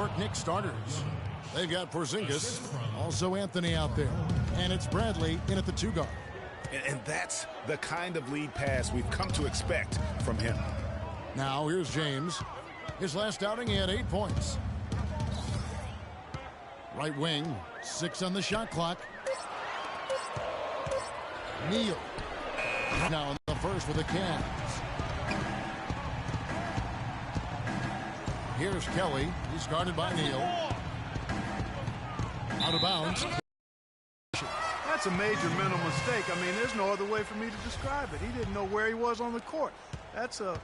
York Knicks starters. They've got Porzingis, also Anthony out there, and it's Bradley in at the 2 guard. And that's the kind of lead pass we've come to expect from him. Now here's James. His last outing, he had 8 points. Right wing, 6 on the shot clock. Neal. Now in the first with the Cavs. Here's Kelly. He's guarded by Neal. Out of bounds. That's a major mental mistake. I mean, there's no other way for me to describe it. He didn't know where he was on the court. That's a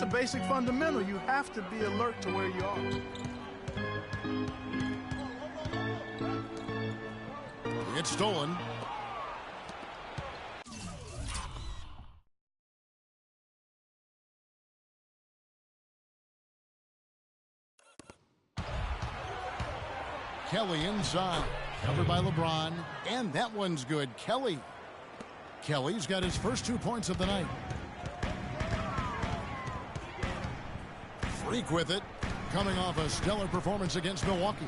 basic fundamental. You have to be alert to where you are. It's stolen. Kelly inside, covered by LeBron, and that one's good. Kelly's got his first 2 points of the night. Freak with it, coming off a stellar performance against Milwaukee.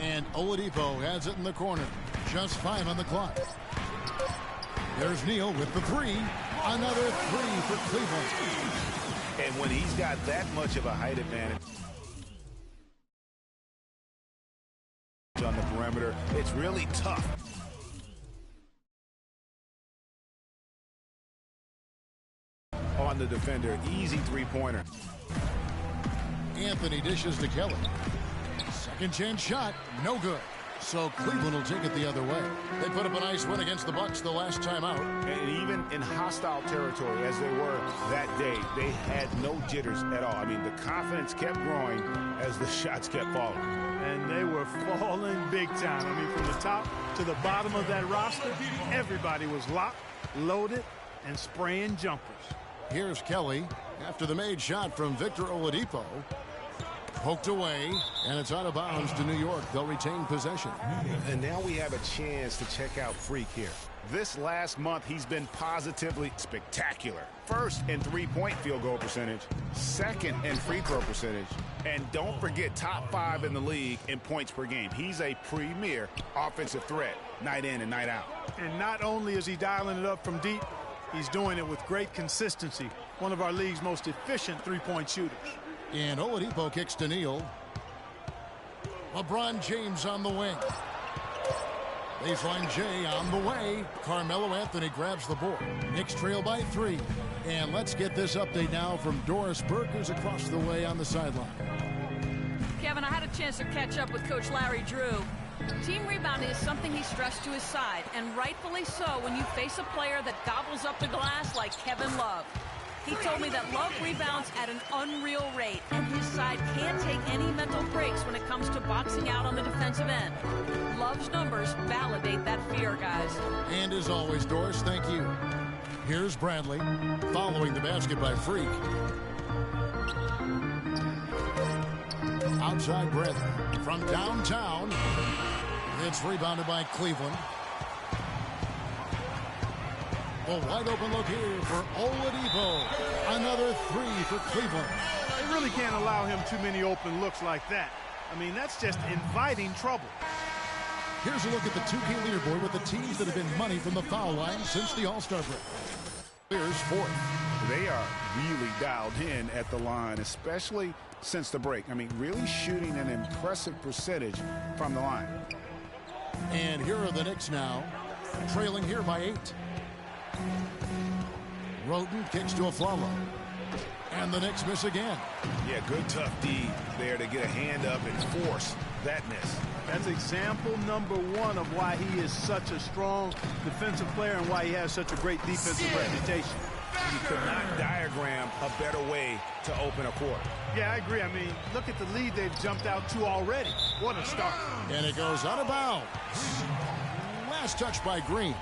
And Oladipo has it in the corner. Just 5 on the clock. There's Neal with the 3. Another 3 for Cleveland. And when he's got that much of a height advantage on the perimeter, it's really tough. On the defender, easy 3-pointer. Anthony dishes to Kelly. Second chance shot, no good. So Cleveland will take it the other way. They put up a nice win against the Bucks the last time out. And even in hostile territory, as they were that day, they had no jitters at all. I mean, the confidence kept growing as the shots kept falling. And they were falling big time. I mean, from the top to the bottom of that roster, everybody was locked, loaded, and spraying jumpers. Here's Kelly after the made shot from Victor Oladipo. Poked away, and it's out of bounds to New York. They'll retain possession. And now we have a chance to check out Freak here. This last month, he's been positively spectacular. First in 3-point field goal percentage, second in free throw percentage, and don't forget top 5 in the league in points per game. He's a premier offensive threat, night in and night out. And not only is he dialing it up from deep, he's doing it with great consistency. One of our league's most efficient 3-point shooters. And Oladipo kicks to Neal. LeBron James on the wing. Baseline J on the way. Carmelo Anthony grabs the board. Knicks trail by 3. And let's get this update now from Doris Burke, who's across the way on the sideline. Kevin, I had a chance to catch up with Coach Larry Drew. Team rebounding is something he stressed to his side, and rightfully so when you face a player that gobbles up the glass like Kevin Love. He told me that Love rebounds at an unreal rate, and his side can't take any mental breaks when it comes to boxing out on the defensive end. Love's numbers validate that fear, guys. And as always, Doris, thank you. Here's Bradley, following the basket by Freak. Outside Bradley from downtown. It's rebounded by Cleveland. A wide open look here for Oladipo. Another 3 for Cleveland. They really can't allow him too many open looks like that. I mean, that's just inviting trouble. Here's a look at the 2K leaderboard with the teams that have been money from the foul line since the All-Star break. Here's 4th. They are really dialed in at the line, especially since the break. I mean, really shooting an impressive percentage from the line. And here are the Knicks now, trailing here by 8. Roten kicks to Afflalo. And the Knicks miss again. Yeah, good tough D there to get a hand up and force that miss. That's example number 1 of why he is such a strong defensive player and why he has such a great defensive reputation. You could not diagram a better way to open a quarter. Yeah, I agree. I mean, look at the lead they've jumped out to already. What a start. And it goes out of bounds. Last touch by Green.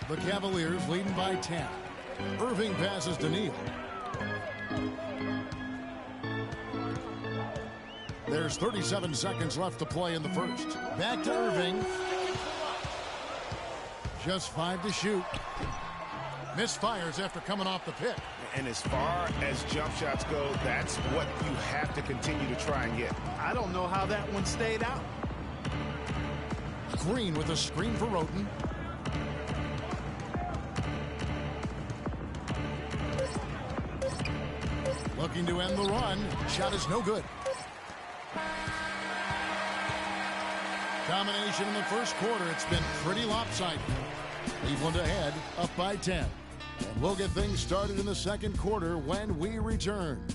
The Cavaliers leading by 10. Irving passes to Neal. There's 37 seconds left to play in the first. Back to Irving. Just 5 to shoot. Misfires after coming off the pick. And as far as jump shots go, that's what you have to continue to try and get. I don't know how that one stayed out. Green with a screen for Roten. Looking to end the run. Shot is no good. Domination in the first quarter. It's been pretty lopsided. Cleveland ahead, up by 10. And we'll get things started in the second quarter when we return.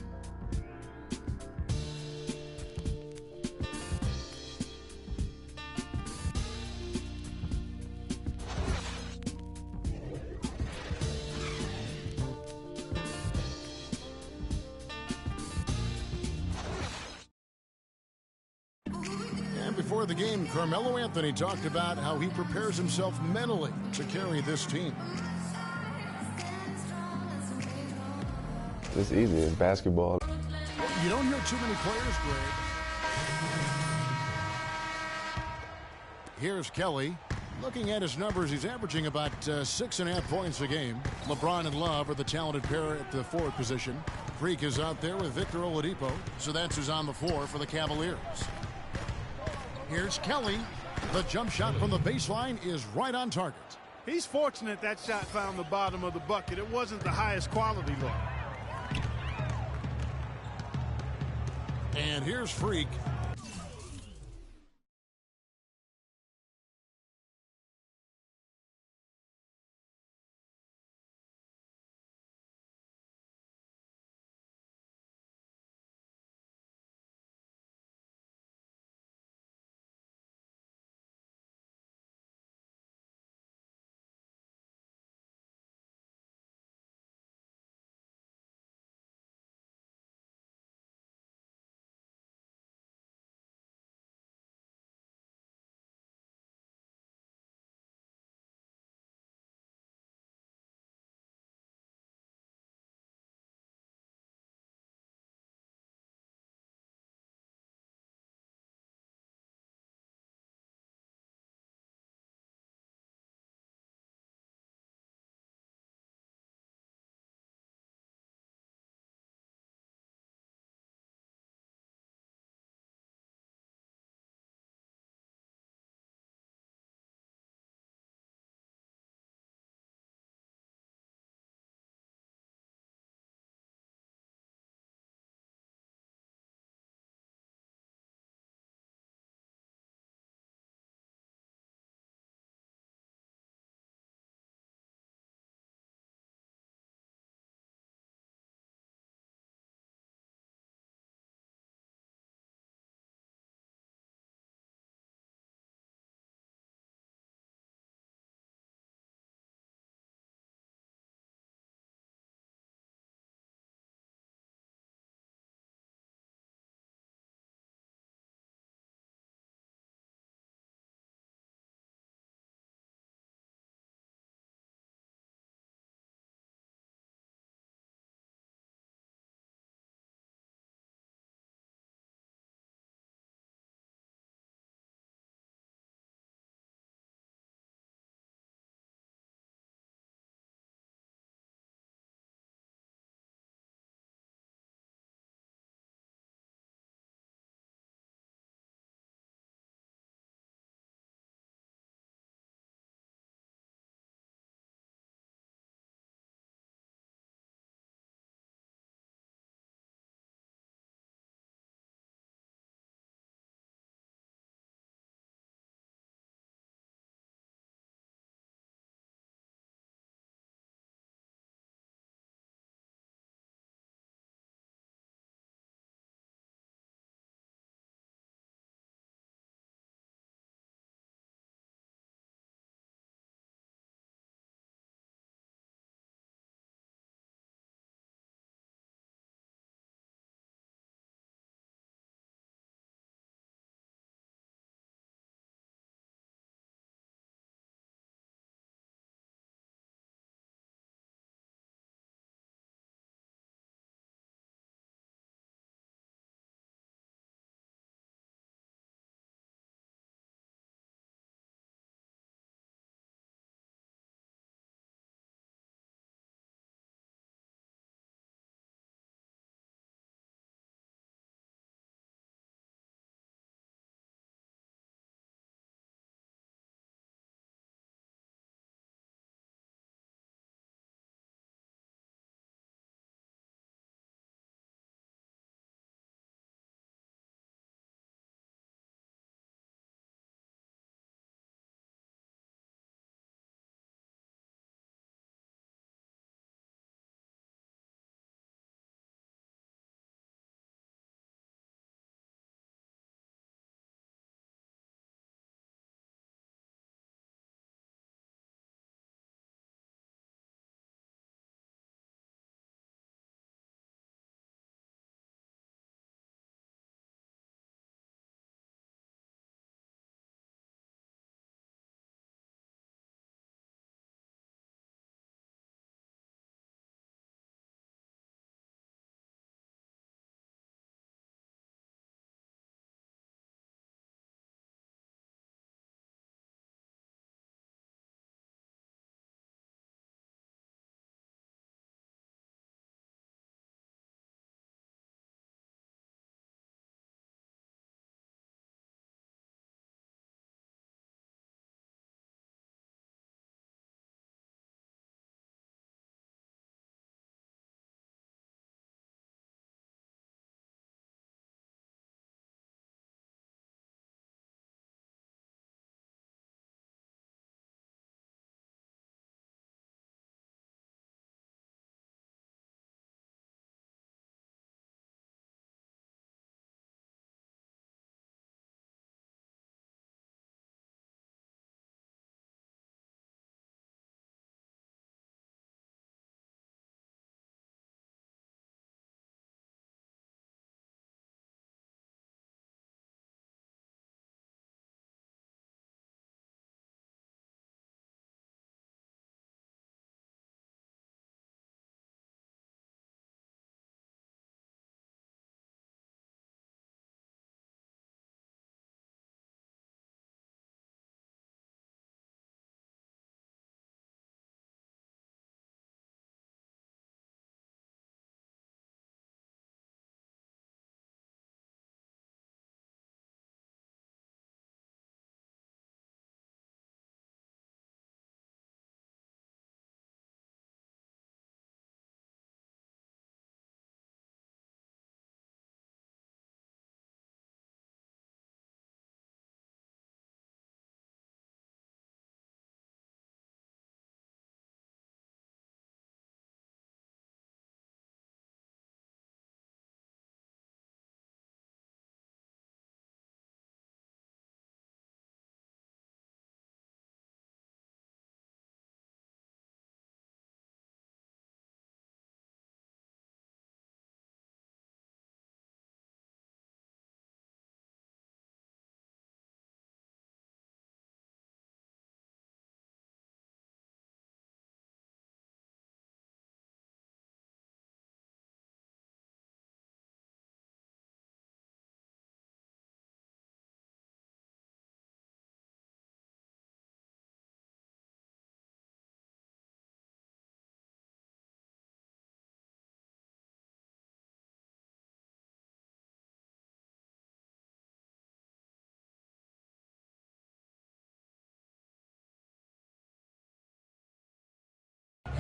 Before the game, Carmelo Anthony talked about how he prepares himself mentally to carry this team. It's easy. It's basketball. You don't hear too many players, Greg. Here's Kelly. Looking at his numbers, he's averaging about 6.5 points a game. LeBron and Love are the talented pair at the forward position. Freak is out there with Victor Oladipo, so that's who's on the floor for the Cavaliers. Here's Kelly. The jump shot from the baseline is right on target. He's fortunate that shot found the bottom of the bucket. It wasn't the highest quality look. And here's Freak.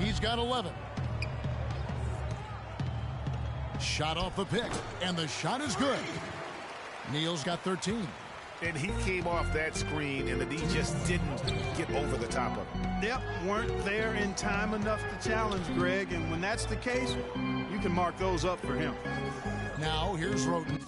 He's got 11. Shot off the pick, and the shot is good. Neal's got 13. And he came off that screen, and the D just didn't get over the top of it. Yep, weren't there in time enough to challenge Greg, and when that's the case, you can mark those up for him. Now here's Roten.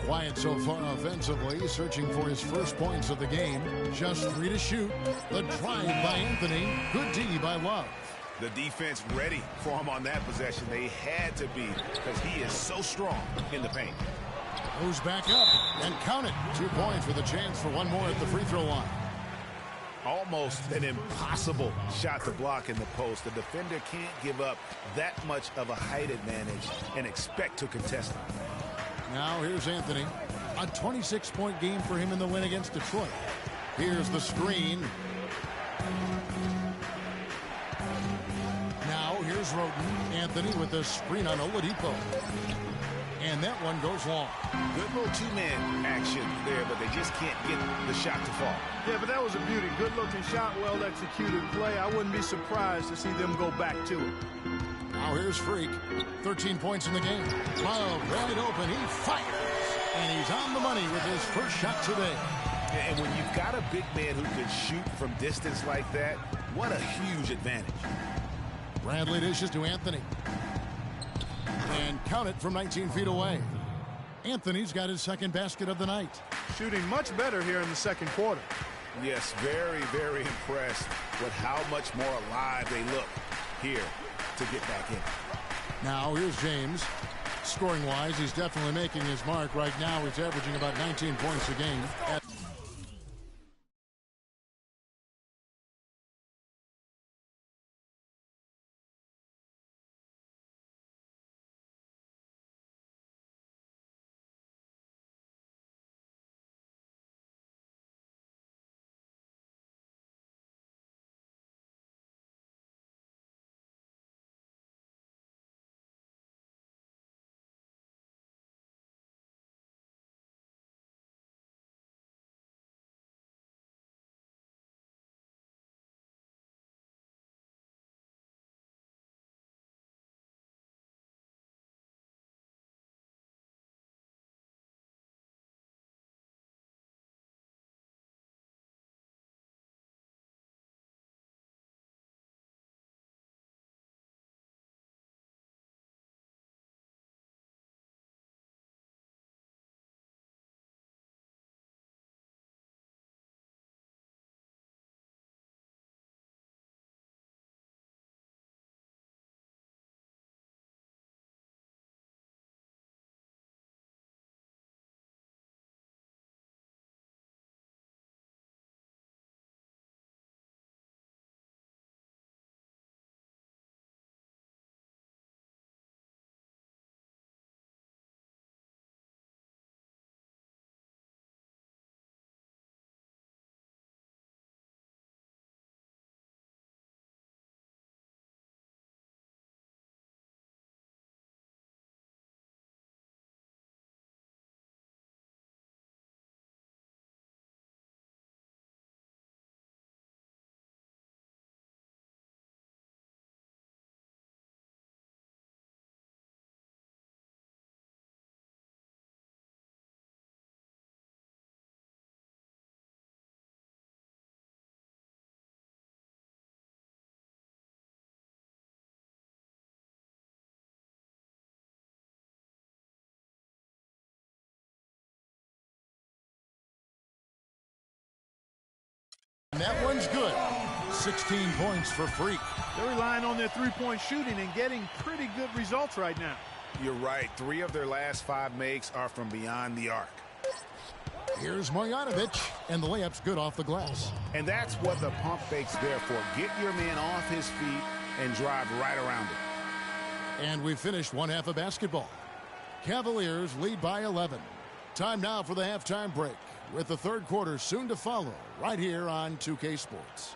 Quiet so far offensively, searching for his first points of the game. Just 3 to shoot. The drive by Anthony. Good D by Love. The defense ready for him on that possession. They had to be, because he is so strong in the paint. Goes back up and count it. 2 points with a chance for one more at the free throw line. Almost an impossible shot to block in the post. The defender can't give up that much of a height advantage and expect to contest it. Now here's Anthony. A 26-point game for him in the win against Detroit. Here's the screen. Now here's Roten. Anthony with the screen on Oladipo. And that one goes long. Good little two-man action there, but they just can't get the shot to fall. Yeah, but that was a beauty. Good-looking shot, well-executed play. I wouldn't be surprised to see them go back to it. Now here's Freak. 13 points in the game. Love wide open. He fires. And he's on the money with his first shot today. And when you've got a big man who can shoot from distance like that, what a huge advantage. Bradley dishes to Anthony. And count it from 19 feet away. Anthony's got his second basket of the night. Shooting much better here in the second quarter. Yes, very, very impressed with how much more alive they look here to get back in. Now here's James. Scoring-wise, he's definitely making his mark. Right now, he's averaging about 19 points a game. And that one's good. 16 points for Freak. They're relying on their three-point shooting and getting pretty good results right now. You're right. 3 of their last 5 makes are from beyond the arc. Here's Marjanovic, and the layup's good off the glass. And that's what the pump fake's there for. Get your man off his feet and drive right around it. And we've finished one half of basketball. Cavaliers lead by 11. Time now for the halftime break, with the third quarter soon to follow right here on 2K Sports.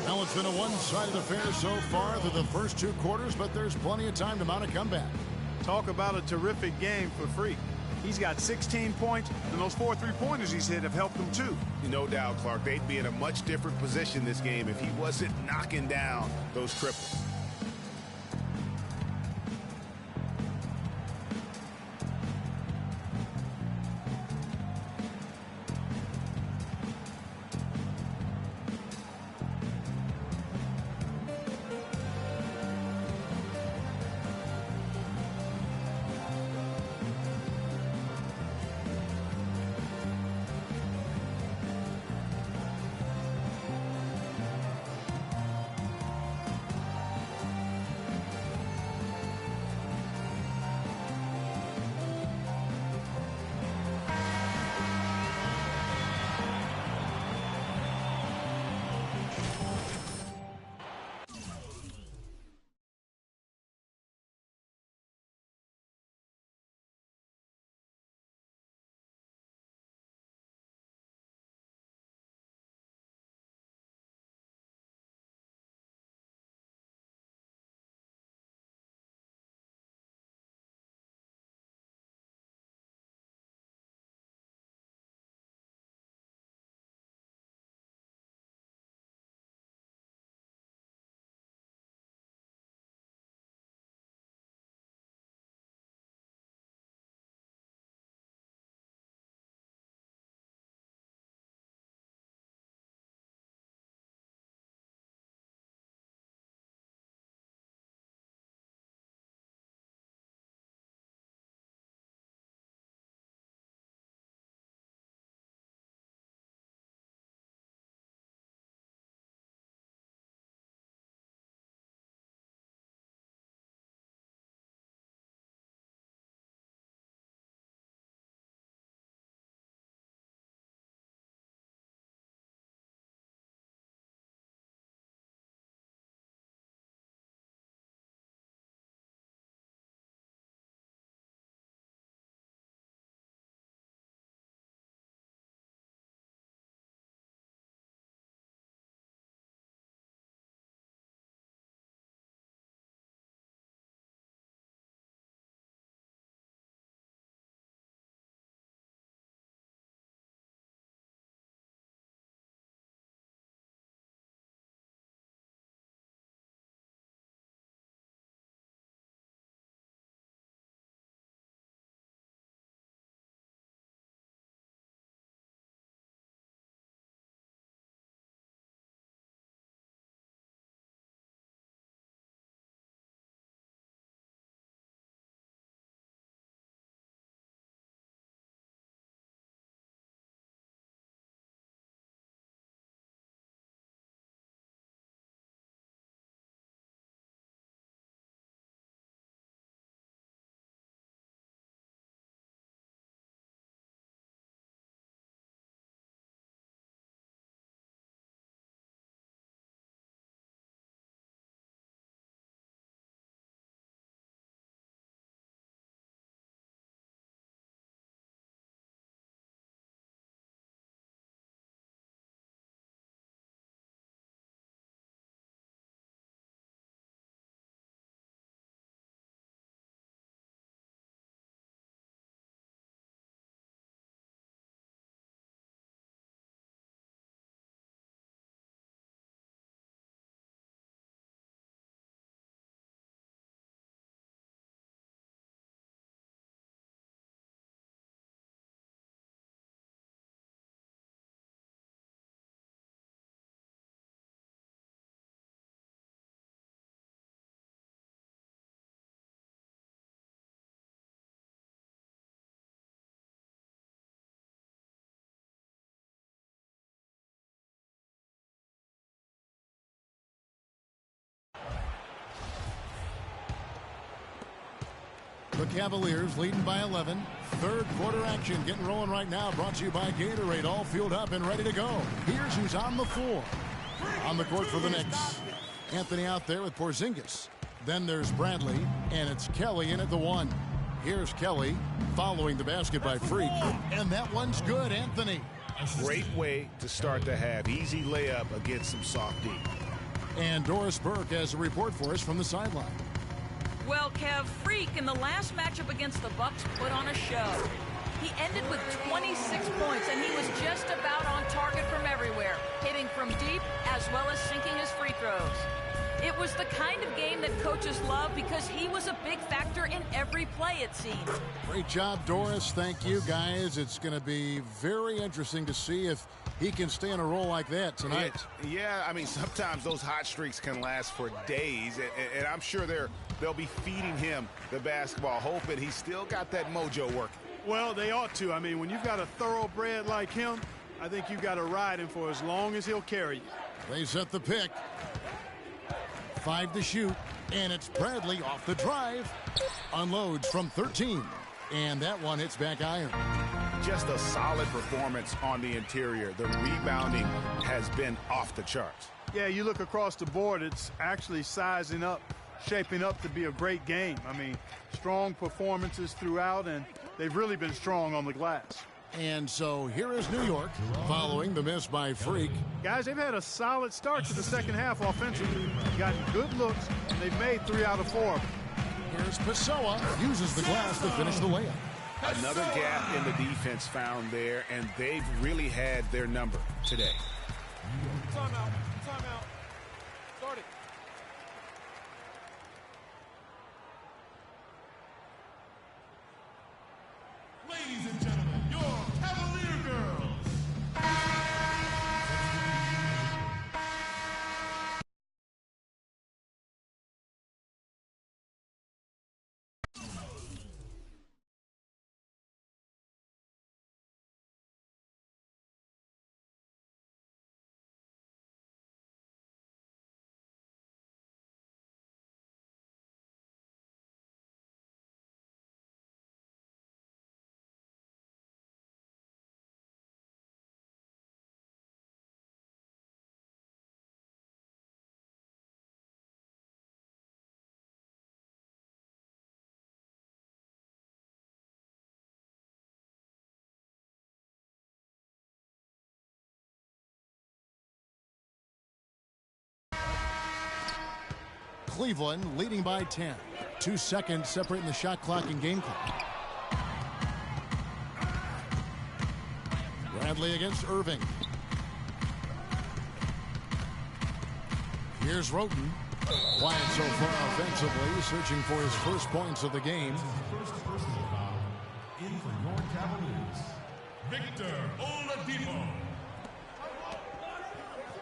Now it's been a one-sided affair so far through the first 2 quarters, but there's plenty of time to mount a comeback. Talk about a terrific game for Freak. He's got 16 points, and those 4 3-pointers he's hit have helped him too. No doubt, Clark. They'd be in a much different position this game if he wasn't knocking down those triples. The Cavaliers leading by 11. Third quarter action getting rolling right now. Brought to you by Gatorade. All fueled up and ready to go. Here's who's on the floor. On the court for the Knicks. Anthony out there with Porzingis. Then there's Bradley, and it's Kelly in at the 1. Here's Kelly following the basket by Freak. And that one's good, Anthony. Great way to start the half. Easy layup against some soft D. And Doris Burke has a report for us from the sideline. Well, Kev, Freak in the last matchup against the Bucks put on a show. He ended with 26 points, and he was just about on target from everywhere, hitting from deep as well as sinking his free throws. It was the kind of game that coaches love because he was a big factor in every play, it seemed. Great job, Doris. Thank you, guys. It's going to be very interesting to see if he can stay in a role like that tonight. Yeah, I mean, sometimes those hot streaks can last for days, and I'm sure they'll be feeding him the basketball, hoping he's still got that mojo working. Well, they ought to. I mean, when you've got a thoroughbred like him, I think you've got to ride him for as long as he'll carry you. They set the pick. 5 to shoot, and it's Bradley off the drive. Unloads from 13, and that one hits back iron. Just a solid performance on the interior. The rebounding has been off the charts. Yeah, you look across the board, it's actually sizing up, shaping up to be a great game. I mean, strong performances throughout, and they've really been strong on the glass. And so here is New York following the miss by Freak. Guys, they've had a solid start to the second half offensively. Gotten good looks, and they've made 3 out of 4. Here's Pessoa, uses the glass to finish the layup. Another gap in the defense found there, and they've really had their number today. Timeout. Start it. Ladies and gentlemen, your Cavalier girls. Cleveland leading by 10. 2 seconds separating the shot clock and game clock. Bradley against Irving. Here's Roten. Quiet so far offensively, searching for his first points of the game. First personal foul in for your Cavaliers. Victor Oladipo.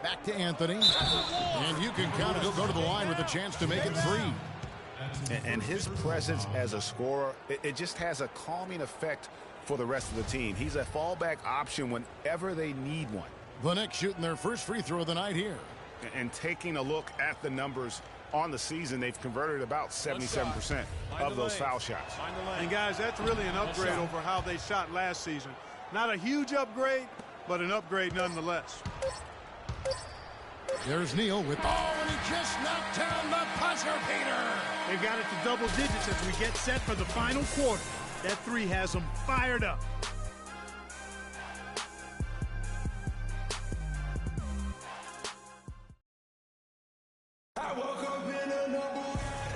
Back to Anthony. And you can count it. He'll go to the line with a chance to make it 3. And his presence as a scorer, it just has a calming effect for the rest of the team. He's a fallback option whenever they need one. The Knicks shooting their first free throw of the night here. And taking a look at the numbers on the season, they've converted about 77% of those foul shots. And guys, that's really an upgrade over how they shot last season. Not a huge upgrade, but an upgrade nonetheless. There's Neal with, and he just knocked down the buzzer beater. They've got it to double digits as we get set for the final quarter. That 3 has them fired up.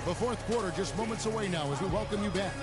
The fourth quarter just moments away now as we welcome you back.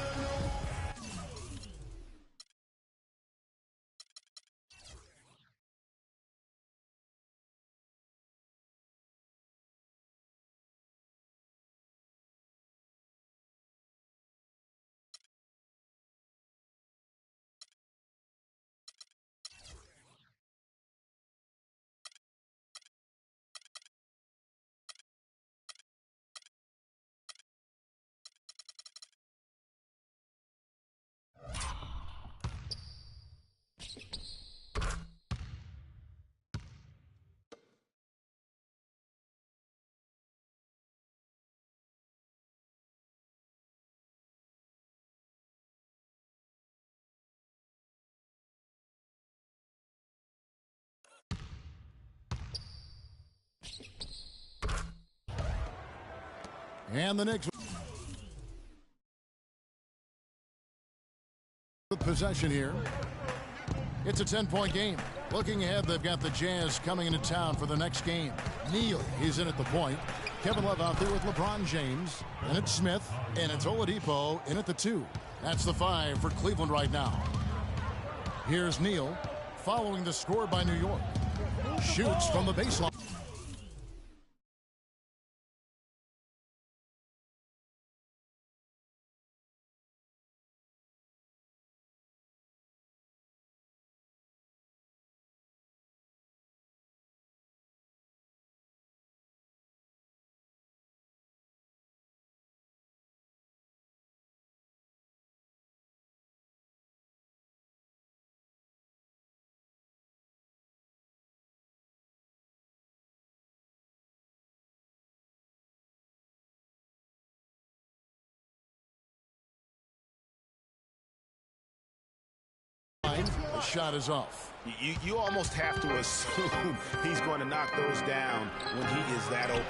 And the Knicks with possession here. It's a 10-point game. Looking ahead, they've got the Jazz coming into town for the next game. Neal, he's in at the point. Kevin Love out there with LeBron James. And it's Smith. And it's Oladipo in at the 2. That's the 5 for Cleveland right now. Here's Neal, following the score by New York. Shoots from the baseline. The shot is off. You almost have to assume he's going to knock those down when he is that open.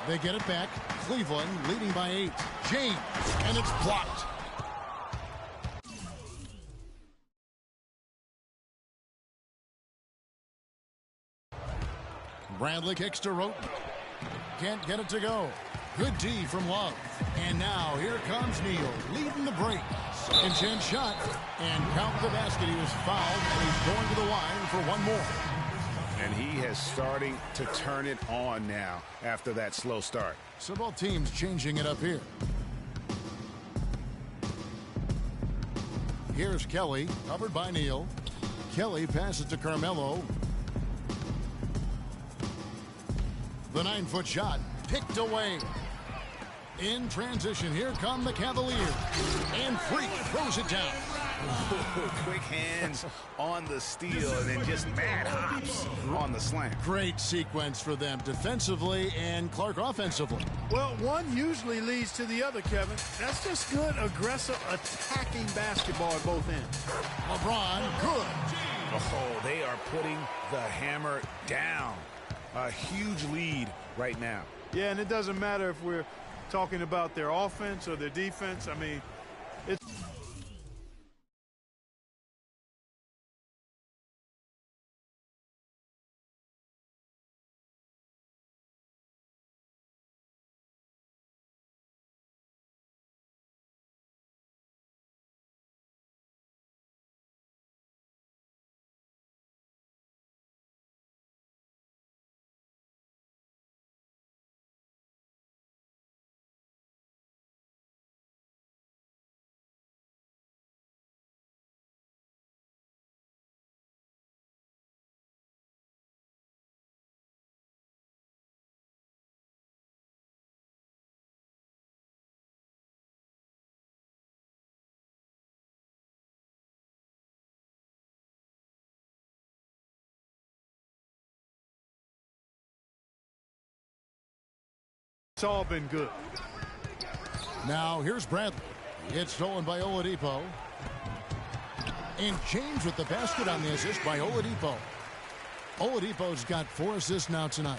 They get it back. Cleveland leading by 8. James, and it's blocked. Bradley kicks to Roten. Can't get it to go. Good D from Love. And now here comes Neal leading the break. Second chance shot. And count the basket. He was fouled, and he's going to the line for one more. And he has starting to turn it on now after that slow start. So both teams changing it up here. Here's Kelly, covered by Neal. Kelly passes to Carmelo. The 9-foot shot picked away. In transition, here come the Cavaliers. And Freak throws it down. Quick hands on the steal and then just mad hops on the slam. Great sequence for them defensively and Clark offensively. Well, one usually leads to the other, Kevin. That's just good, aggressive, attacking basketball at both ends. LeBron, good. Oh, they are putting the hammer down. A huge lead right now. Yeah, and it doesn't matter if we're talking about their offense or their defense. I mean, it's... It's all been good. Now here's Bradley. It's stolen by Oladipo. And James with the basket on the assist by Oladipo. Oladipo's got 4 assists now tonight.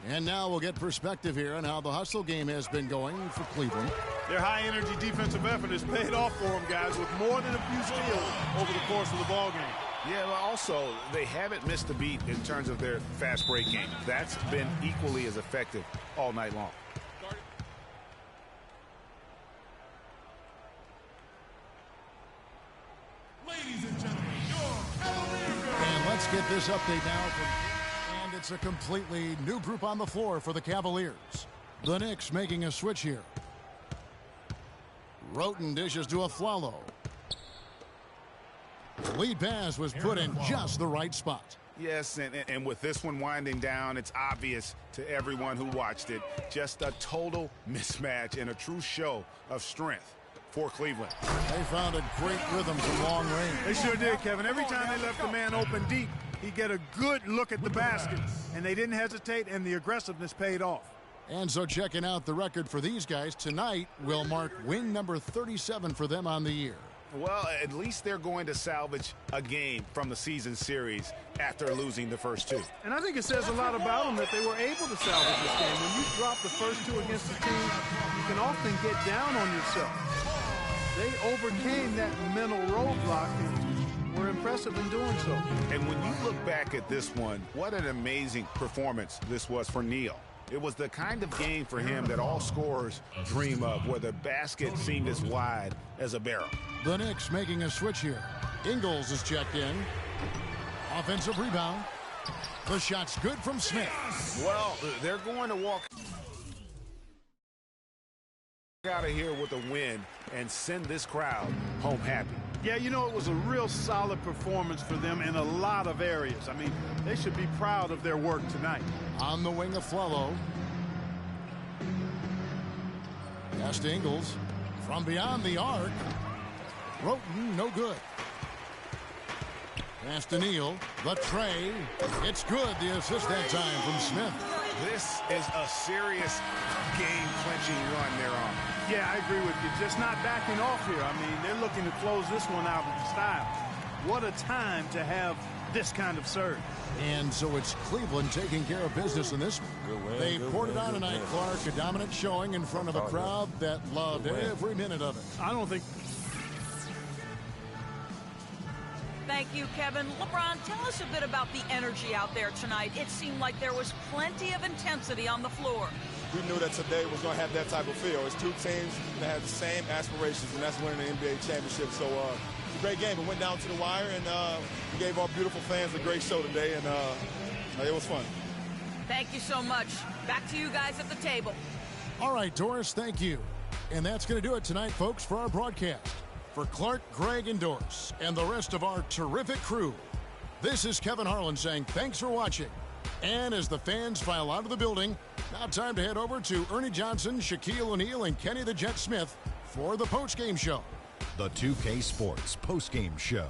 And now we'll get perspective here on how the hustle game has been going for Cleveland. Their high-energy defensive effort has paid off for them, guys, with more than a few steals over the course of the ball game. Yeah, well, also, they haven't missed a beat in terms of their fast break game. That's been equally as effective all night long. Ladies and gentlemen, your Cavaliers. And let's get this update now. And it's a completely new group on the floor for the Cavaliers. The Knicks making a switch here. Roten dishes to Afflalo. Lead pass was put in just the right spot. Yes, and with this one winding down, it's obvious to everyone who watched it. Just a total mismatch and a true show of strength for Cleveland. They found a great rhythm from long range. They sure did, Kevin. Every time they left the man open deep, he'd get a good look at the basket. And they didn't hesitate, and the aggressiveness paid off. And so checking out the record for these guys tonight will mark win number 37 for them on the year. Well, at least they're going to salvage a game from the season series after losing the first two. And I think it says a lot about them that they were able to salvage this game. When you drop the first two against a team, you can often get down on yourself. They overcame that mental roadblock and were impressive in doing so. And when you look back at this one, what an amazing performance this was for Neal. It was the kind of game for him that all scorers dream of, where the basket seemed as wide as a barrel. The Knicks making a switch here. Ingles is checked in. Offensive rebound. The shot's good from Smith. Well, they're going to walk out of here with a win and send this crowd home happy. Yeah, you know, it was a real solid performance for them in a lot of areas. I mean, they should be proud of their work tonight. On the wing of Flello. Pass to Ingles. From beyond the arc. Roten, no good. Pass to Neal. The tray. It's good. The assist that time from Smith. This is a serious game-clinching run they're on. Yeah, I agree with you. Just not backing off here. I mean, they're looking to close this one out with style. What a time to have this kind of serve. And so it's Cleveland taking care of business in this one. They poured it on tonight, Clark. A dominant showing in front of a crowd that loved every minute of it. I don't think... Thank you, Kevin. LeBron, tell us a bit about the energy out there tonight. It seemed like there was plenty of intensity on the floor. We knew that today was going to have that type of feel. It's two teams that have the same aspirations, and that's winning the NBA championship. So it's a great game. It went down to the wire, and we gave our beautiful fans a great show today, and it was fun. Thank you so much. Back to you guys at the table. All right, Doris, thank you. And that's going to do it tonight, folks, for our broadcast. For Clark, Greg, and Doris, and the rest of our terrific crew, this is Kevin Harlan saying thanks for watching. And as the fans file out of the building, now time to head over to Ernie Johnson, Shaquille O'Neal, and Kenny the Jet Smith for the postgame show. The 2K Sports postgame show.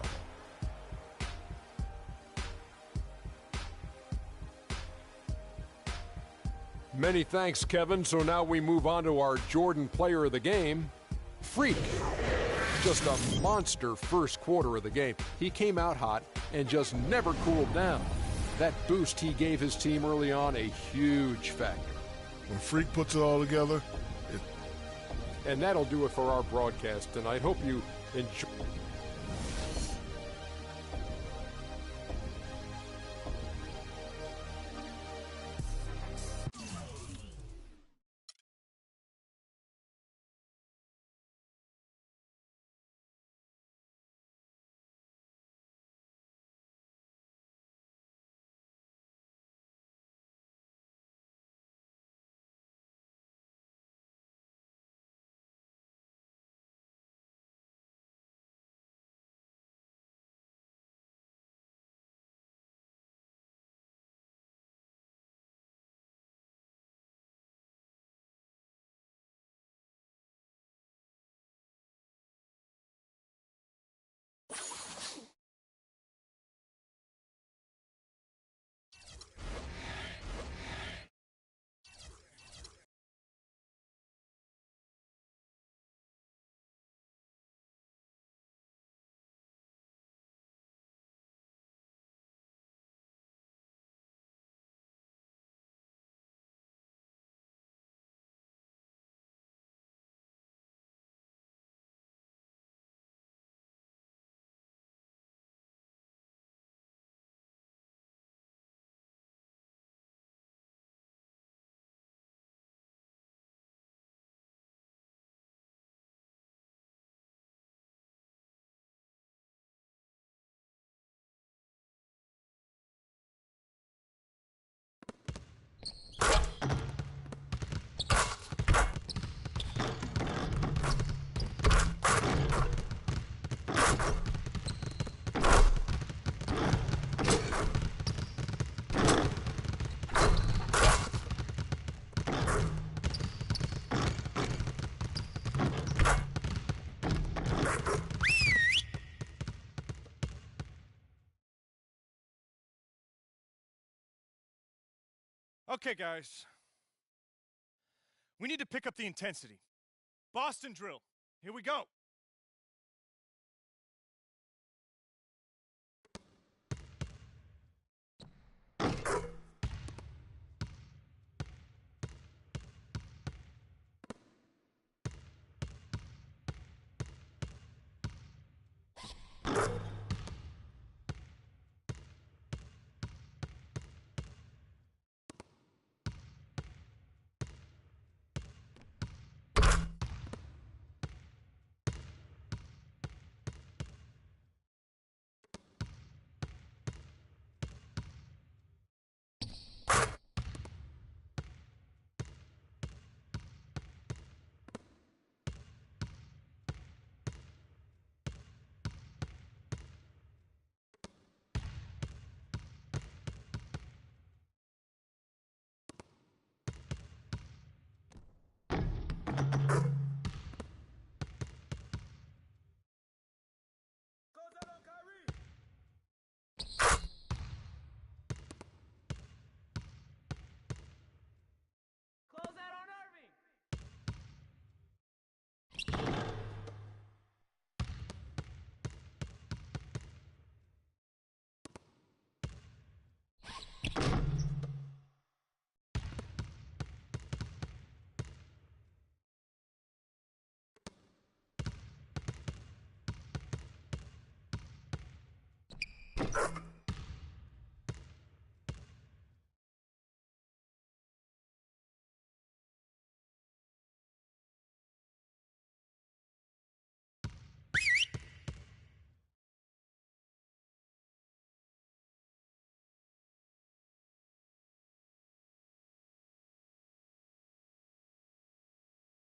Many thanks, Kevin. So now we move on to our Jordan player of the game, Freak. Just a monster first quarter of the game. He came out hot and just never cooled down. That boost he gave his team early on, a huge factor. When Freak puts it all together, And that'll do it for our broadcast tonight. Hope you enjoy. Okay, guys. We need to pick up the intensity. Boston drill. Here we go.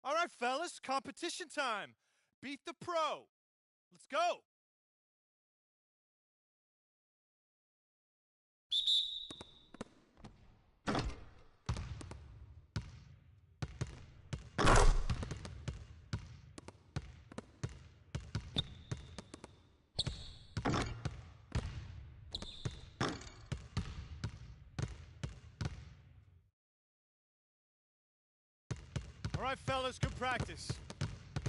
All right, fellas, competition time. Beat the pro. Let's go. All right, fellas, good practice.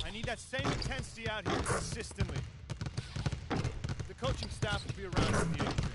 I need that same intensity out here consistently. The coaching staff will be around if you need anything.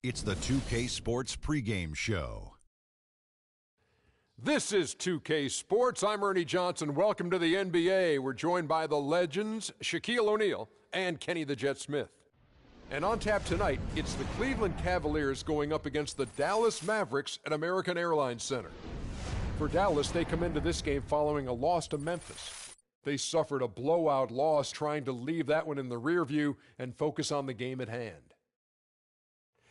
It's the 2K Sports pregame show. This is 2K Sports. I'm Ernie Johnson. Welcome to the NBA. We're joined by the legends, Shaquille O'Neal and Kenny the Jet Smith. And on tap tonight, it's the Cleveland Cavaliers going up against the Dallas Mavericks at American Airlines Center. For Dallas, they come into this game following a loss to Memphis. They suffered a blowout loss, trying to leave that one in the rear view and focus on the game at hand.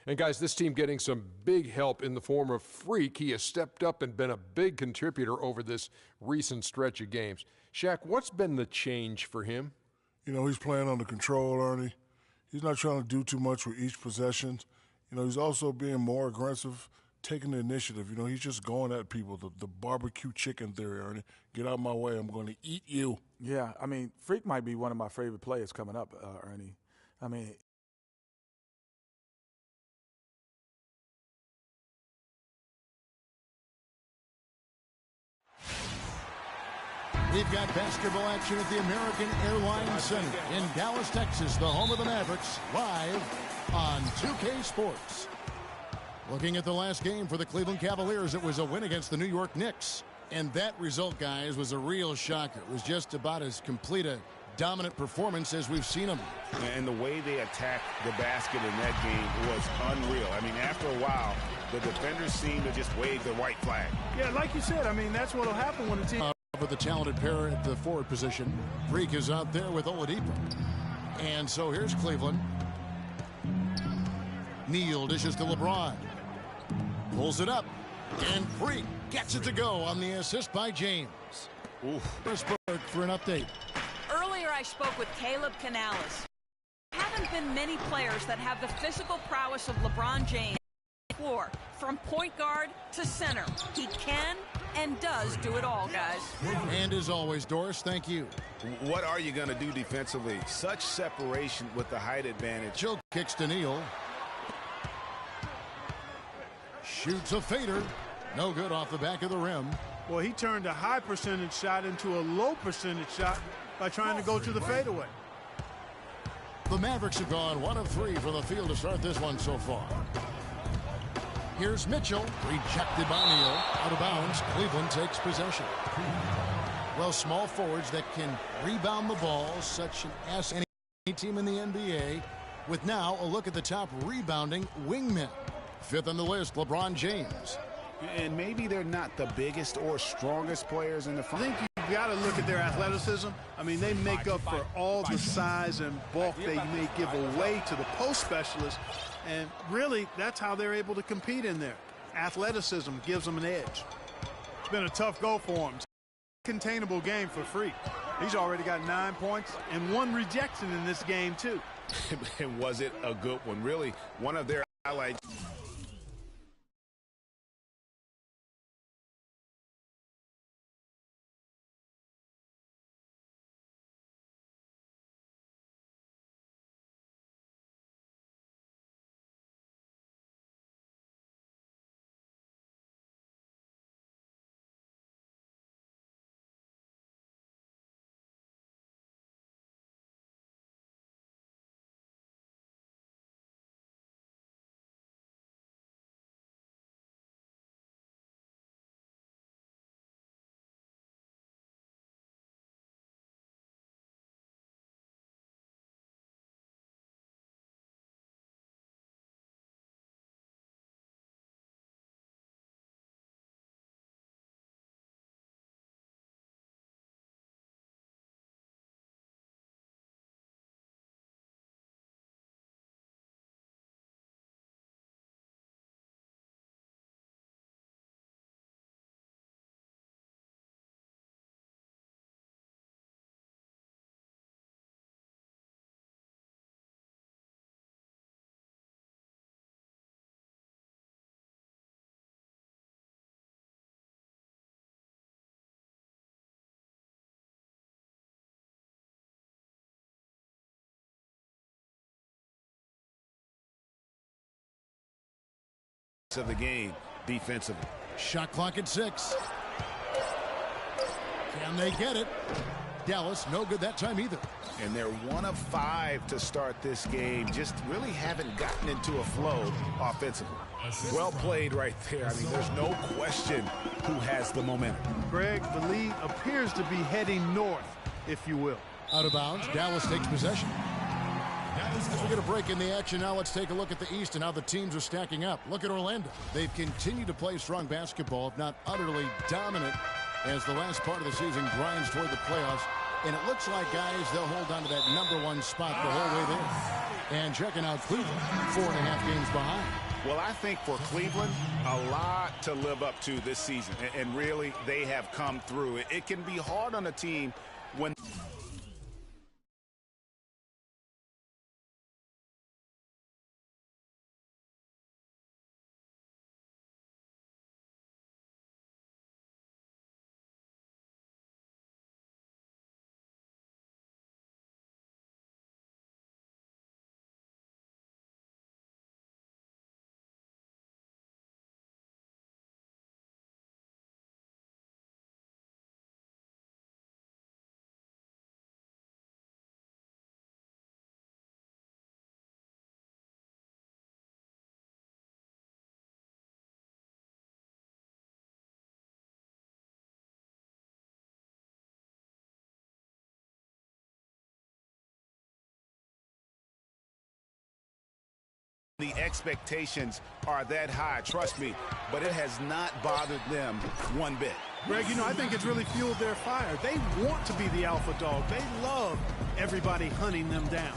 And guys, this team getting some big help in the form of Freak. He has stepped up and been a big contributor over this recent stretch of games. Shaq, what's been the change for him? You know, he's playing under control, Ernie. He's not trying to do too much with each possession. You know, he's also being more aggressive, taking the initiative. You know, he's just going at people. The barbecue chicken theory, Ernie. Get out of my way. I'm going to eat you. Yeah, I mean, Freak might be one of my favorite players coming up, Ernie. I mean, we've got basketball action at the American Airlines Center in Dallas, Texas, the home of the Mavericks, live on 2K Sports. Looking at the last game for the Cleveland Cavaliers, it was a win against the New York Knicks. And that result, guys, was a real shocker. It was just about as complete a dominant performance as we've seen them. And the way they attacked the basket in that game was unreal. I mean, after a while, the defenders seemed to just wave the white flag. Yeah, like you said, I mean, that's what will happen when a team... For the talented pair at the forward position. Freak is out there with Oladipo. And so here's Cleveland. Neal dishes to LeBron. Pulls it up. And Freak gets it to go on the assist by James. First for an update. Earlier I spoke with Caleb Canales. There haven't been many players that have the physical prowess of LeBron James. From point guard to center. He can and does do it all, guys. And as always, Doris, thank you. What are you going to do defensively? Such separation with the height advantage. Chill kicks to Neal. Shoots a fader. No good off the back of the rim. Well, he turned a high percentage shot into a low percentage shot by trying to go to the fadeaway. The Mavericks have gone 1 of 3 from the field to start this one so far. Here's Mitchell, rejected by Neal, out of bounds. Cleveland takes possession. Well, small forwards that can rebound the ball, such an as any team in the NBA, with now a look at the top rebounding wingmen. Fifth on the list, LeBron James. And maybe they're not the biggest or strongest players in the front. I think you've got to look at their athleticism. I mean, they make up for all the size and bulk they may give away to the post specialists. And really, that's how they're able to compete in there. Athleticism gives them an edge. It's been a tough go for him. Containable game for Freak. He's already got 9 points and 1 rejection in this game, too. And was it a good one? Really, one of their highlights. Of the game defensively. Shot clock at 6. Can they get it? Dallas, no good that time either. And they're 1 of 5 to start this game. Just really haven't gotten into a flow offensively. Well played right there. I mean, there's no question who has the momentum. Greg, the lead appears to be heading north, if you will. Out of bounds. Dallas takes possession. As we get a break in the action now, let's take a look at the East and how the teams are stacking up. Look at Orlando. They've continued to play strong basketball, if not utterly dominant, as the last part of the season grinds toward the playoffs. And it looks like, guys, they'll hold on to that #1 spot the whole way there. And checking out Cleveland, 4.5 games behind. Well, I think for Cleveland, a lot to live up to this season. And really, they have come through. It can be hard on a team when... The expectations are that high, trust me, but it has not bothered them one bit. Greg, you know, I think it's really fueled their fire. They want to be the alpha dog. They love everybody hunting them down.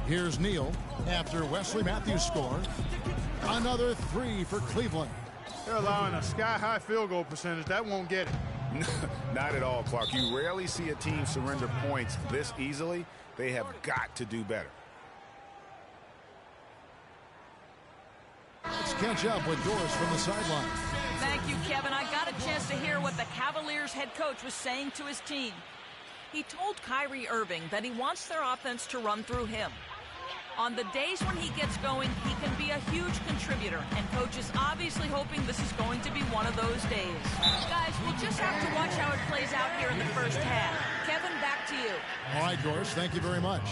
Here's Neal after Wesley Matthews scores. Another 3 for Cleveland. They're allowing a sky-high field goal percentage. That won't get it. Not at all, Clark. You rarely see a team surrender points this easily. They have got to do better. Let's catch up with Doris from the sideline. Thank you, Kevin. I got a chance to hear what the Cavaliers head coach was saying to his team. He told Kyrie Irving that he wants their offense to run through him. On the days when he gets going, he can be a huge contributor, and coach is obviously hoping this is going to be one of those days. Guys, we'll just have to watch how it plays out here in the first half. Kevin, back to you. All right, Doris, thank you very much.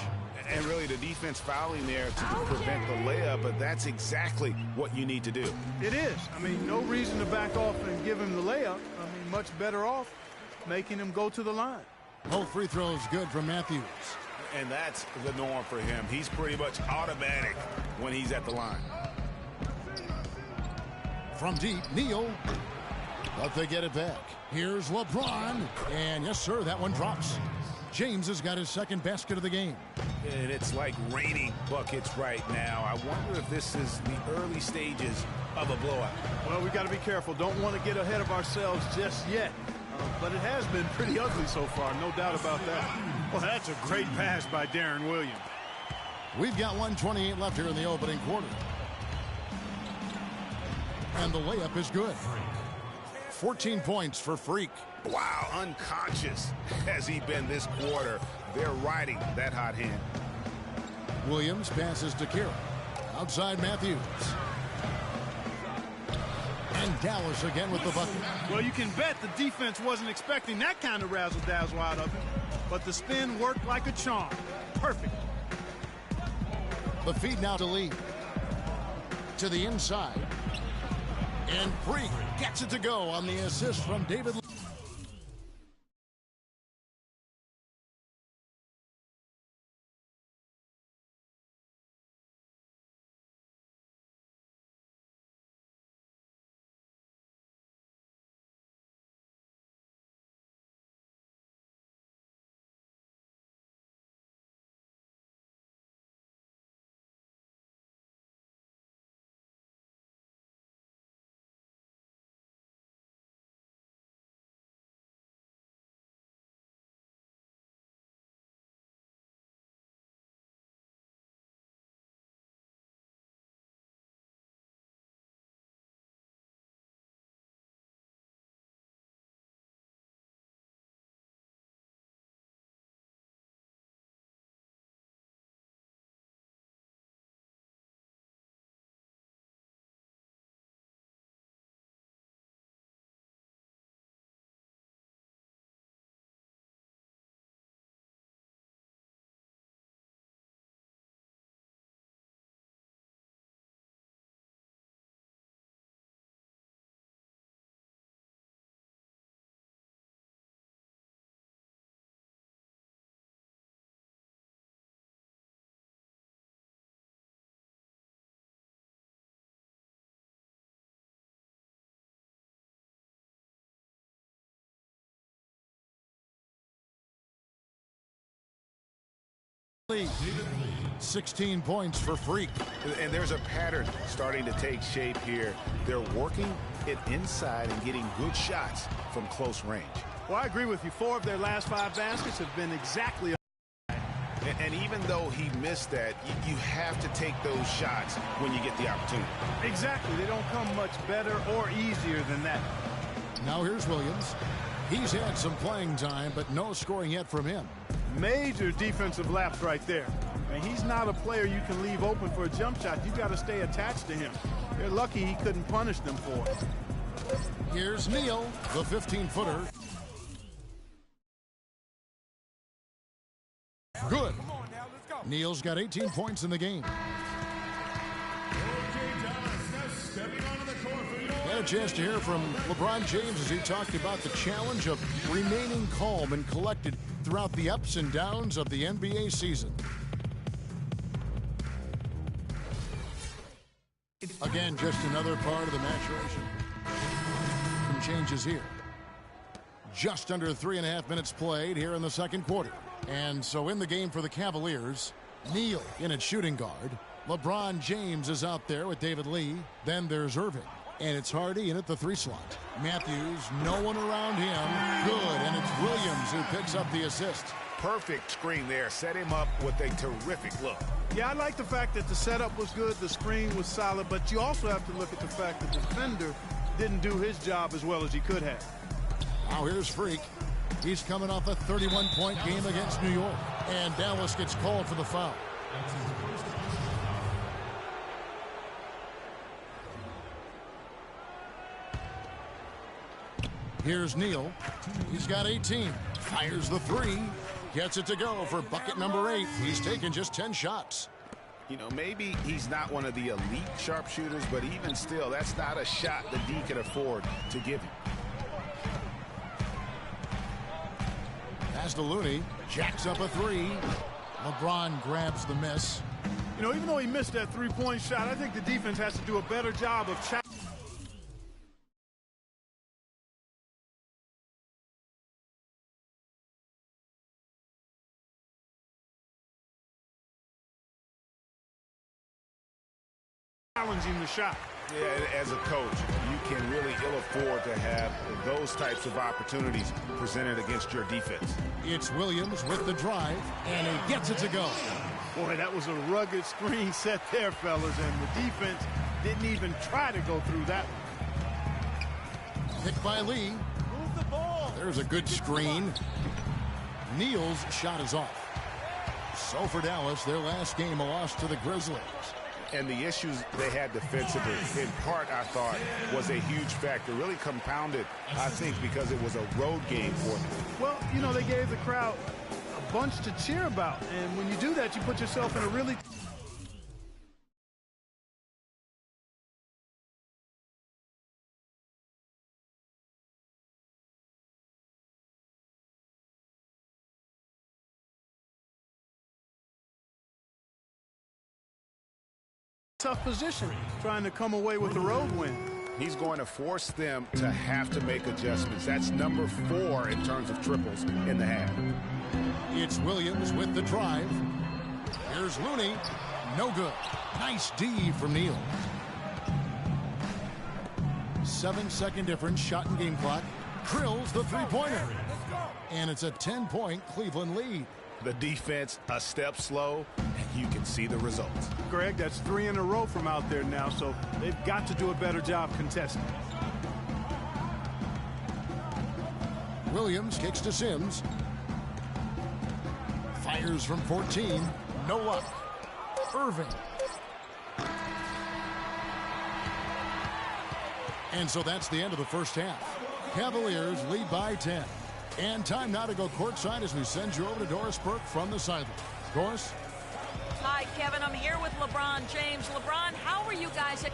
And really, the defense fouling there to prevent the layup, but that's exactly what you need to do. It is. I mean, no reason to back off and give him the layup. I mean, much better off making him go to the line. Both free throws good from Matthews. And that's the norm for him. He's pretty much automatic when he's at the line. From deep, Neal. But they get it back. Here's LeBron. And yes, sir, that one drops. James has got his second basket of the game. And it's like raining buckets right now. I wonder if this is the early stages of a blowout. Well, we got to be careful. Don't want to get ahead of ourselves just yet. But it has been pretty ugly so far, no doubt about that. Well, that's a great pass by Darren Williams. We've got 1:28 left here in the opening quarter. And the layup is good. 14 points for Freak. Wow, unconscious has he been this quarter. They're riding that hot hand. Williams passes to Kira. Outside Matthews. And Dallas again with the bucket. Well, you can bet the defense wasn't expecting that kind of razzle-dazzle out of him. But the spin worked like a charm. Perfect. The feed now to Lee. To the inside. And Freak gets it to go on the assist from David Lee. 16 points for Freak. And there's a pattern starting to take shape here. They're working it inside and getting good shots from close range. Well, I agree with you. 4 of their last 5 baskets have been exactly. And even though he missed that, you have to take those shots when you get the opportunity. Exactly. They don't come much better or easier than that. Now here's Williams. He's had some playing time, but no scoring yet from him. Major defensive lapse right there. And he's not a player you can leave open for a jump shot. You got to stay attached to him. They're lucky he couldn't punish them for it. Here's Neal, the 15-footer. Good. Neal's got 18 points in the game. Had a chance to hear from LeBron James as he talked about the challenge of remaining calm and collected throughout the ups and downs of the NBA season. Again, just another part of the maturation. Some changes here. Just under 3.5 minutes played here in the second quarter. And so in the game for the Cavaliers, Neal in at shooting guard. LeBron James is out there with David Lee. Then there's Irving. And it's Hardy in at the 3 slot. Matthews, no one around him. Good, and it's Williams who picks up the assist. Perfect screen there. Set him up with a terrific look. Yeah, I like the fact that the setup was good, the screen was solid, but you also have to look at the fact that the defender didn't do his job as well as he could have. Now here's Freak. He's coming off a 31-point game against New York. And Dallas gets called for the foul. Here's Neal. He's got 18. Fires the 3. Gets it to go for bucket number 8. He's taken just 10 shots. You know, maybe he's not one of the elite sharpshooters, but even still, that's not a shot that D can afford to give him. Pass to Looney. Jacks up a 3. LeBron grabs the miss. You know, even though he missed that 3-point shot, I think the defense has to do a better job of challenging the shot. Yeah, as a coach, you can really ill afford to have those types of opportunities presented against your defense. It's Williams with the drive, and he gets it to go. Boy, that was a rugged screen set there, fellas, and the defense didn't even try to go through that one. Picked by Lee. Move the ball. There's a good screen. Neal's shot is off. So for Dallas, their last game, a loss to the Grizzlies. And the issues they had defensively, in part, I thought, was a huge factor. Really compounded, I think, because it was a road game for them. Well, you know, they gave the crowd a bunch to cheer about. And when you do that, you put yourself in a really... tough position, trying to come away with the road win. He's going to force them to have to make adjustments. That's number 4 in terms of triples in the half. It's Williams with the drive. Here's Looney. No good. Nice D from Neal. 7-second difference, shot and game clock. Drills the 3-pointer. And it's a 10-point Cleveland lead. The defense a step slow, and you can see the results. Greg, that's 3 in a row from out there now, so they've got to do a better job contesting. Williams kicks to Sims. Fires from 14. No luck. Irving. And so that's the end of the first half. Cavaliers lead by 10. And time now to go courtside as we send you over to Doris Burke from the sideline. Doris? Hi, Kevin. I'm here with LeBron James. LeBron, how are you guys at...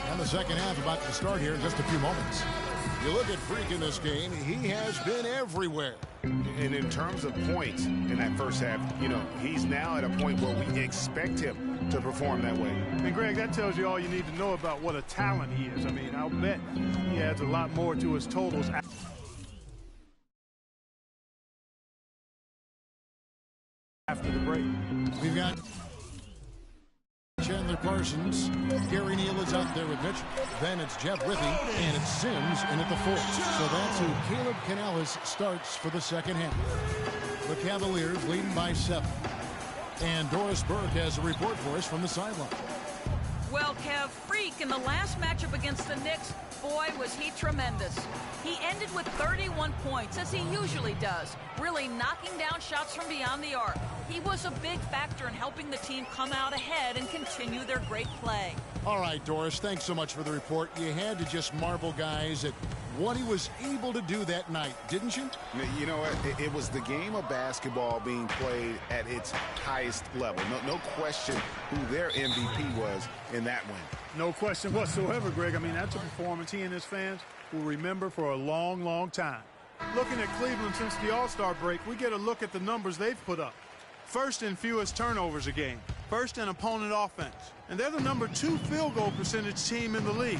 And the second half about to start here in just a few moments. You look at Freak in this game, he has been everywhere. And in terms of points in that first half, you know, he's now at a point where we expect him to perform that way. And, Greg, that tells you all you need to know about what a talent he is. I mean, I'll bet he adds a lot more to his totals. After the break. We've got Chandler Parsons. Gary Neal is out there with Mitchell. Then it's Jeff Withey, and it's Sims in at the fourth. So that's who Caleb Canales starts for the second half. The Cavaliers leading by 7. And Doris Burke has a report for us from the sideline. Well, Kev, Freak in the last matchup against the Knicks, boy, was he tremendous. He ended with 31 points, as he usually does, really knocking down shots from beyond the arc. He was a big factor in helping the team come out ahead and continue their great play. All right, Doris, thanks so much for the report. You had to just marvel, guys, at what he was able to do that night, didn't you? You know what? It was the game of basketball being played at its highest level. No question who their MVP was in that win. No question whatsoever, Greg. I mean, that's a performance he and his fans will remember for a long, long time. Looking at Cleveland since the All-Star break, we get a look at the numbers they've put up. First in fewest turnovers a game. First in opponent offense. And they're the #2 field goal percentage team in the league.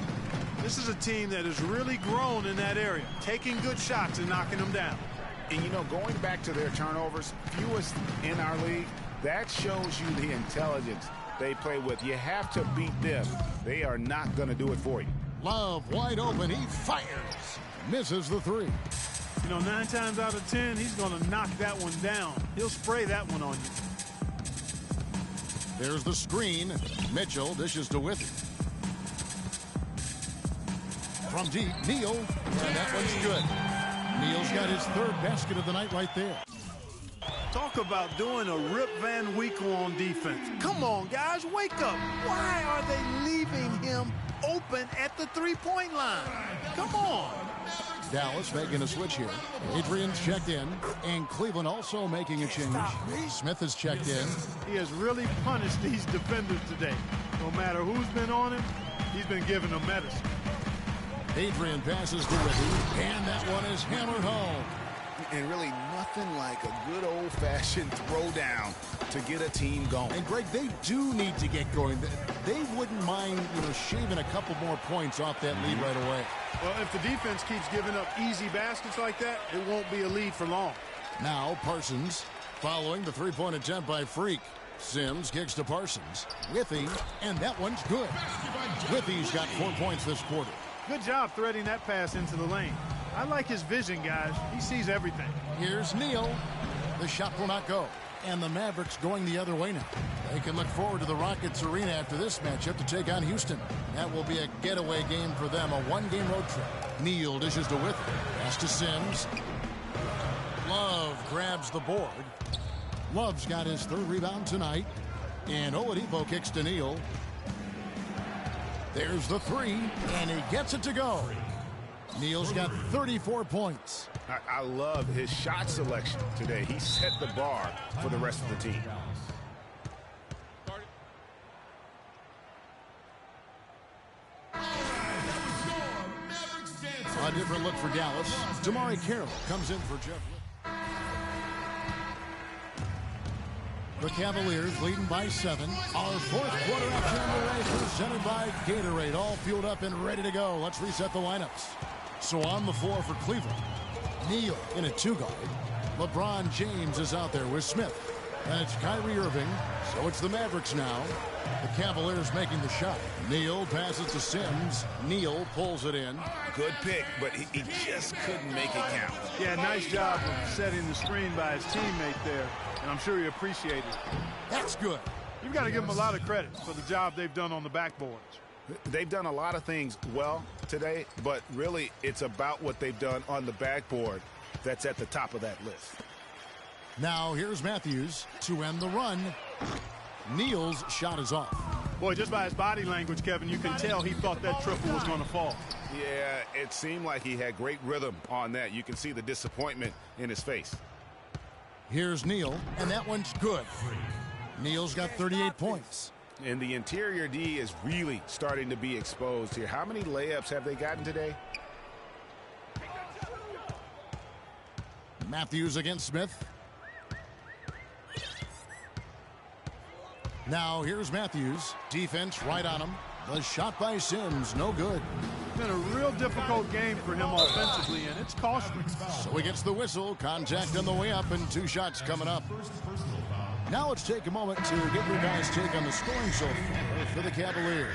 This is a team that has really grown in that area, taking good shots and knocking them down. And, you know, going back to their turnovers, fewest in our league, that shows you the intelligence they play with. You have to beat them. They are not going to do it for you. Love wide open. He fires. Misses the 3. You know, 9 times out of 10, he's going to knock that one down. He'll spray that one on you. There's the screen. Mitchell dishes to Withey. From deep, Neal. And that one's good. Neal's got his 3rd basket of the night right there. Talk about doing a Rip Van Winkle on defense. Come on, guys, wake up. Why are they leaving him open at the three-point line? Come on. Dallas making a switch here. Adrian's checked in, and Cleveland also making a change. Smith has checked in. He has really punished these defenders today. No matter who's been on him, he's been giving them medicine. Adrian passes to Withey, and that one is hammered home. And really nothing like a good old-fashioned throwdown to get a team going. And, Greg, they do need to get going. They wouldn't mind, shaving a couple more points off that lead right away. Well, if the defense keeps giving up easy baskets like that, it won't be a lead for long. Now Parsons following the three-point attempt by Freak. Sims kicks to Parsons. Withey, and that one's good. Withey's got 4 points this quarter. Good job threading that pass into the lane. I like his vision, guys. He sees everything. Here's Neal. The shot will not go. And the Mavericks going the other way now. They can look forward to the Rockets Arena after this matchup to take on Houston. That will be a getaway game for them, a one-game road trip. Neal dishes to Withey. Pass to Sims. Love grabs the board. Love's got his 3rd rebound tonight. And Oladipo kicks to Neal. There's the 3, and he gets it to go. Neal's got 34 points. I love his shot selection today. He set the bar for the rest of the team. A different look for Dallas. Damari Carroll comes in for Jeff. The Cavaliers leading by 7. Our 4th quarter action underway, presented by Gatorade. All fueled up and ready to go. Let's reset the lineups. So on the floor for Cleveland, Neal in a 2-guard. LeBron James is out there with Smith. And it's Kyrie Irving. So it's the Mavericks now. The Cavaliers making the shot. Neal passes to Sims. Neal pulls it in. Good pick, but he just couldn't make it count. Yeah, nice job of setting the screen by his teammate there. And I'm sure he appreciated it. That's good. You've got to give them a lot of credit for the job they've done on the backboards. They've done a lot of things well today, but really it's about what they've done on the backboard that's at the top of that list. Now here's Matthews to end the run. Neal's shot is off. Boy, just by his body language, Kevin, you can tell he thought that triple was going to fall. Yeah, it seemed like he had great rhythm on that. You can see the disappointment in his face. Here's Neal, and that one's good. Neal's got 38 points. And the interior D is really starting to be exposed here. How many layups have they gotten today? Matthews against Smith. Now here's Matthews. Defense right on him. The shot by Sims, no good. It's been a real difficult game for him offensively, and it's costly. So he gets the whistle. Contact on the way up, and 2 shots coming up. Now let's take a moment to get your guys' take on the scoring so far for the Cavaliers.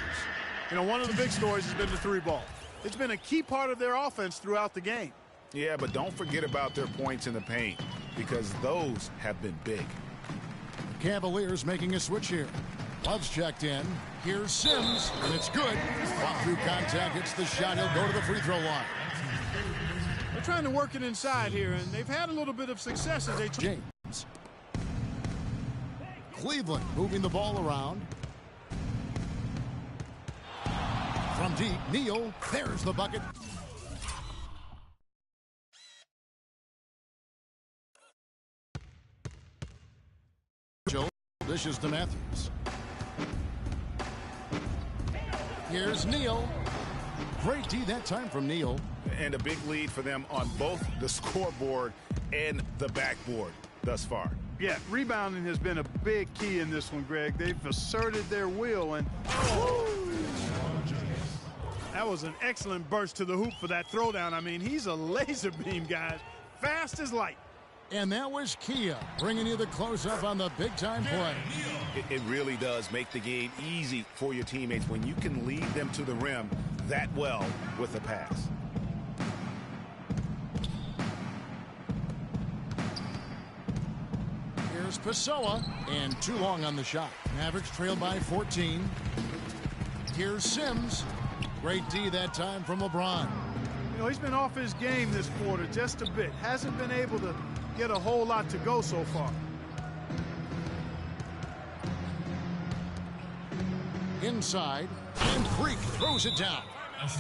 You know, one of the big stories has been the 3-ball. It's been a key part of their offense throughout the game. Yeah, but don't forget about their points in the paint, because those have been big. Cavaliers making a switch here. Love's checked in. Here's Sims, and it's good. Walk through contact, hits the shot. He'll go to the free throw line. They're trying to work it inside here, and they've had a little bit of success as they try. James. Cleveland moving the ball around. From deep, Neal. There's the bucket. Dishes to Matthews. Here's Neal. Great D that time from Neal. And a big lead for them on both the scoreboard and the backboard thus far. Yeah, rebounding has been a big key in this one, Greg. They've asserted their will, and that was an excellent burst to the hoop for that throwdown. I mean, he's a laser beam, guys. Fast as light. And that was Kia bringing you the close-up on the big-time play. It really does make the game easy for your teammates when you can lead them to the rim that well with a pass. Here's Pessoa, and too long on the shot. Mavericks trail by 14. Here's Sims. Great D that time from LeBron. You know, he's been off his game this quarter just a bit. Hasn't been able to get a whole lot to go so far. Inside, and Freak throws it down.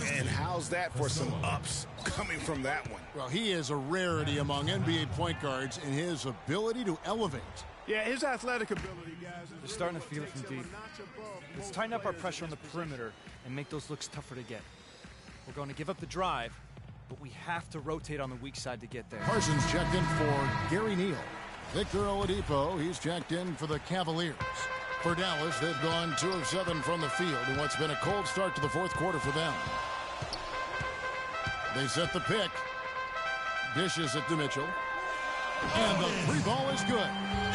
And how's that for some ups coming from that one? Well, he is a rarity among NBA point guards in his ability to elevate. Yeah, his athletic ability, guys. They're starting to feel it from deep. Let's tighten up our pressure on the perimeter and make those looks tougher to get. We're going to give up the drive, but we have to rotate on the weak side to get there. Parsons checked in for Gary Neal. Victor Oladipo, he's checked in for the Cavaliers. For Dallas, they've gone 2 of 7 from the field in what's been a cold start to the 4th quarter for them. They set the pick. Dishes it to Mitchell. And the 3-ball is good.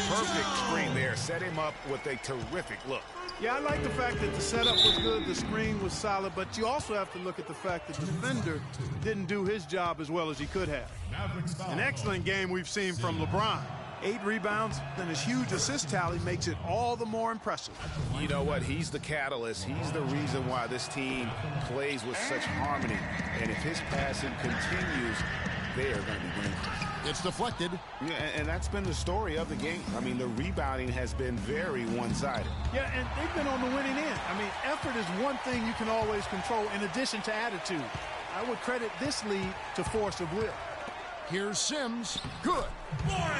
Perfect screen there. Set him up with a terrific look. Yeah, I like the fact that the setup was good, the screen was solid, but you also have to look at the fact that the defender didn't do his job as well as he could have. An excellent game we've seen from LeBron. 8 rebounds, then his huge assist tally makes it all the more impressive. You know what? He's the catalyst. He's the reason why this team plays with such harmony. And if his passing continues, they are going to be winning. It's deflected. Yeah, and that's been the story of the game. I mean, the rebounding has been very one-sided. Yeah, and they've been on the winning end. I mean, effort is one thing you can always control in addition to attitude. I would credit this lead to force of will. Here's Sims. Good.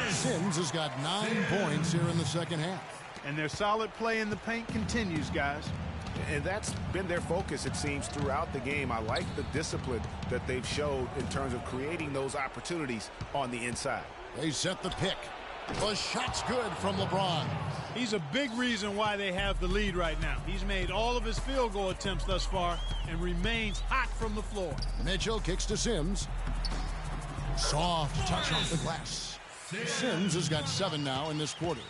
Sims has got 9 points here in the second half. And their solid play in the paint continues, guys. And that's been their focus, it seems, throughout the game. I like the discipline that they've showed in terms of creating those opportunities on the inside. They set the pick. The shot's good from LeBron. He's a big reason why they have the lead right now. He's made all of his field goal attempts thus far and remains hot from the floor. Mitchell kicks to Sims. Soft touch off the glass. Sims has got 7 now in this quarter.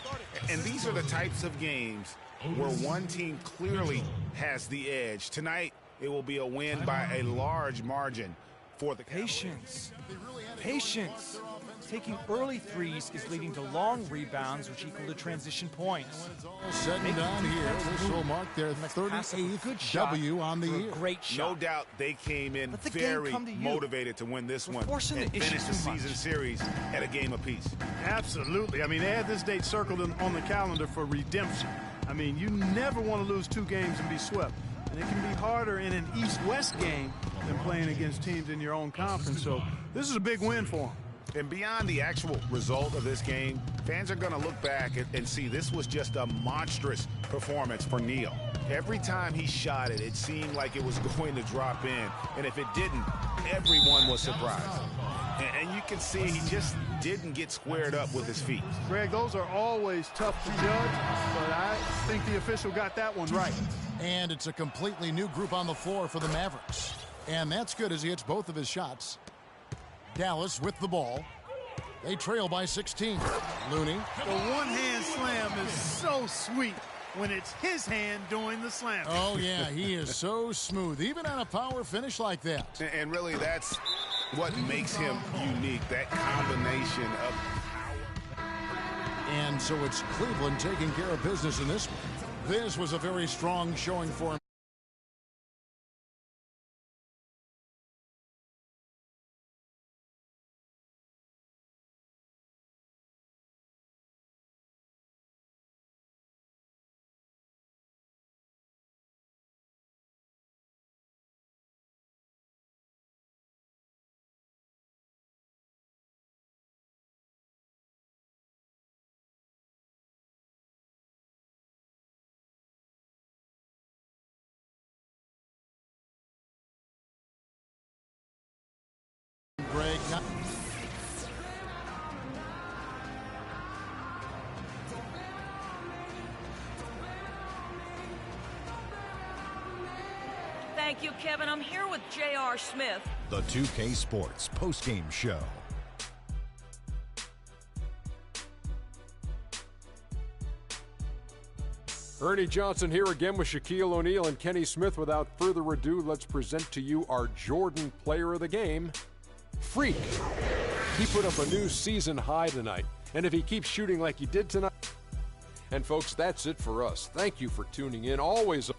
And these are the types of games where one team clearly has the edge. Tonight, it will be a win by a large margin for the Patience. Patience. Taking early threes is leading to long rebounds, which equal to transition points. All said and done here. This will mark their 38th W on the year. Great shot. No doubt they came in very motivated to win this one and finish the season series at a game apiece. Absolutely. I mean, they had this date circled on the calendar for redemption. I mean, you never want to lose 2 games and be swept. And it can be harder in an East-West game than playing against teams in your own conference. So this is a big win for them. And beyond the actual result of this game, fans are going to look back and see this was just a monstrous performance for Neal. Every time he shot it, it seemed like it was going to drop in. And if it didn't, everyone was surprised. And can see he just didn't get squared up with his feet. Greg, those are always tough to judge, but I think the official got that one right. And it's a completely new group on the floor for the Mavericks. And that's good as he hits both of his shots. Dallas with the ball. They trail by 16. Looney. The one-hand slam is so sweet when it's his hand doing the slam. Oh, yeah, he is so smooth, even on a power finish like that. And really, that's what makes him unique, that combination of power. And so it's Cleveland taking care of business in this one. This was a very strong showing for him. Greg. Thank you, Kevin. I'm here with J.R. Smith. The 2K Sports postgame show. Ernie Johnson here again with Shaquille O'Neal and Kenny Smith. Without further ado, let's present to you our Jordan Player of the Game, Freak. He put up a new season high tonight, and if he keeps shooting like he did tonight. And folks, that's it for us. Thank you for tuning in. Always